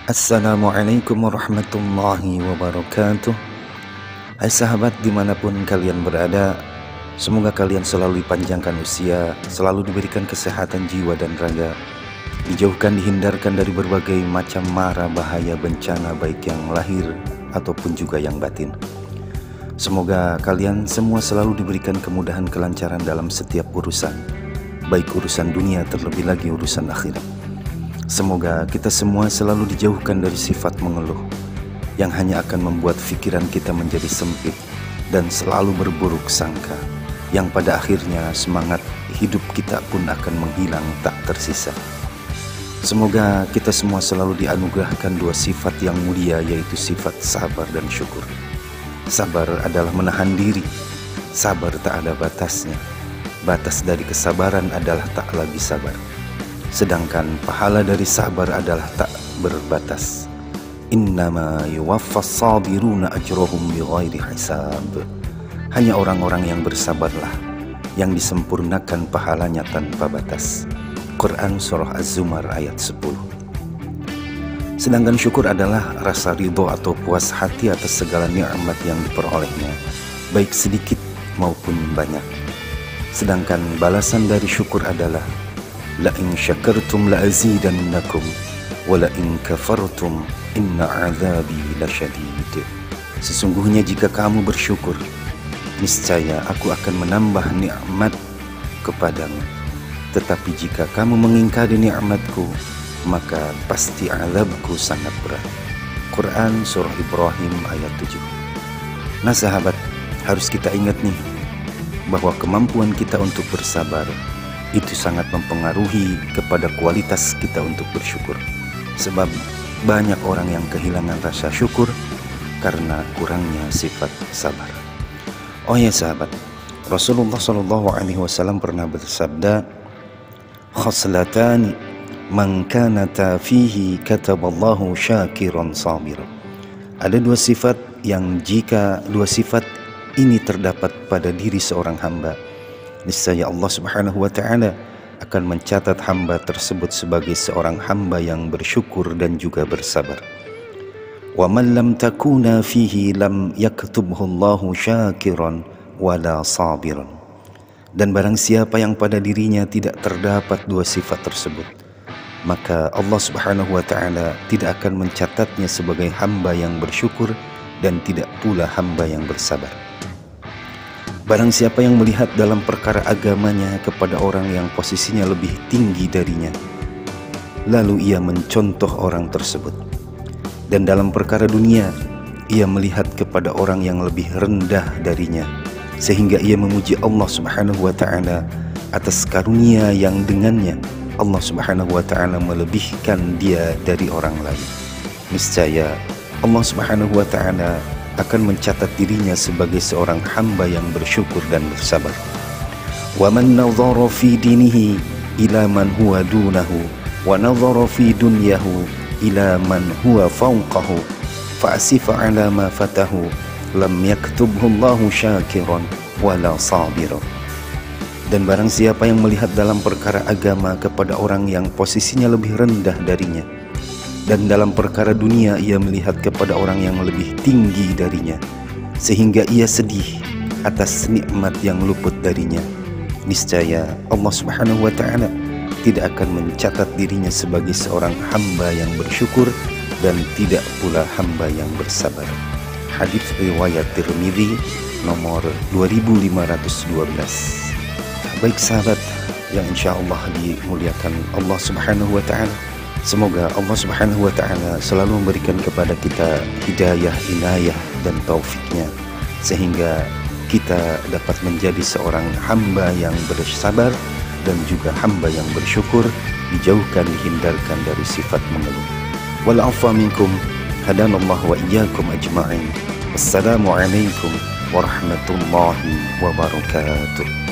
Assalamualaikum warahmatullahi wabarakatuh. Hai sahabat dimanapun kalian berada, semoga kalian selalu dipanjangkan usia, selalu diberikan kesehatan jiwa dan raga, dijauhkan dihindarkan dari berbagai macam mara bahaya bencana baik yang lahir ataupun juga yang batin. Semoga kalian semua selalu diberikan kemudahan kelancaran dalam setiap urusan, baik urusan dunia terlebih lagi urusan akhirat. Semoga kita semua selalu dijauhkan dari sifat mengeluh yang hanya akan membuat pikiran kita menjadi sempit dan selalu berburuk sangka, yang pada akhirnya semangat hidup kita pun akan menghilang tak tersisa. Semoga kita semua selalu dianugerahkan dua sifat yang mulia, yaitu sifat sabar dan syukur. Sabar adalah menahan diri, sabar tak ada batasnya. Batas dari kesabaran adalah tak lagi sabar. Sedangkan pahala dari sabar adalah tak berbatas. Innama yuwaffas sabiruna ajrohum bighairi hisab. Hanya orang-orang yang bersabarlah yang disempurnakan pahalanya tanpa batas. Quran Surah Az-Zumar ayat 10. Sedangkan syukur adalah rasa ridho atau puas hati atas segala nikmat yang diperolehnya, baik sedikit maupun banyak. Sedangkan balasan dari syukur adalah la in syakartum la azidannakum wa la in kafartum inna azabi lasyadid. Sesungguhnya jika kamu bersyukur, niscaya aku akan menambah nikmat kepadamu. Tetapi jika kamu mengingkari nikmatku, maka pasti azabku sangat berat. Quran Surah Ibrahim ayat 7. Nah sahabat, harus kita ingat nih bahwa kemampuan kita untuk bersabar itu sangat mempengaruhi kepada kualitas kita untuk bersyukur. Sebab banyak orang yang kehilangan rasa syukur karena kurangnya sifat sabar. Oh ya sahabat, Rasulullah SAW pernah bersabda, khoslatani man kanata fihi kataballahu syakiran sabir. Ada dua sifat yang jika dua sifat ini terdapat pada diri seorang hamba, niscaya Allah Subhanahu wa ta'ala akan mencatat hamba tersebut sebagai seorang hamba yang bersyukur dan juga bersabar. Wa man lam takuna fihi lam yaktubhu Allahu syakiran wala sabiran. Dan barang siapa yang pada dirinya tidak terdapat dua sifat tersebut, maka Allah Subhanahu wa ta'ala tidak akan mencatatnya sebagai hamba yang bersyukur dan tidak pula hamba yang bersabar. Barang siapa yang melihat dalam perkara agamanya kepada orang yang posisinya lebih tinggi darinya, lalu ia mencontoh orang tersebut, dan dalam perkara dunia ia melihat kepada orang yang lebih rendah darinya, sehingga ia memuji Allah Subhanahu wa ta'ala atas karunia yang dengannya Allah Subhanahu wa ta'ala melebihkan dia dari orang lain, niscaya Allah Subhanahu wa ta'ala akan mencatat dirinya sebagai seorang hamba yang bersyukur dan bersabar. Wa man nadhara fi dinihi ila man huwa dunahu wa nadhara fi dunyahu ila man huwa fawqahu fa asifa ala ma fatahu lam yaktubhu Allahu syakiran wala sabira. Dan barang siapa yang melihat dalam perkara agama kepada orang yang posisinya lebih rendah darinya, dan dalam perkara dunia ia melihat kepada orang yang lebih tinggi darinya, sehingga ia sedih atas nikmat yang luput darinya, niscaya Allah Subhanahu wa ta'ala tidak akan mencatat dirinya sebagai seorang hamba yang bersyukur dan tidak pula hamba yang bersabar. Hadits riwayat Tirmidzi nomor 2512. Baik sahabat yang insyaallah dimuliakan Allah Subhanahu wa ta'ala, semoga Allah Subhanahu wa ta'ala selalu memberikan kepada kita hidayah, inayah dan taufiknya, sehingga kita dapat menjadi seorang hamba yang bersabar dan juga hamba yang bersyukur, dijauhkan dihindarkan dari sifat mengeluh. Wal afwa minkum, hadanallahu wa iyyakum ajma'in. Wassalamualaikum warahmatullahi wabarakatuh.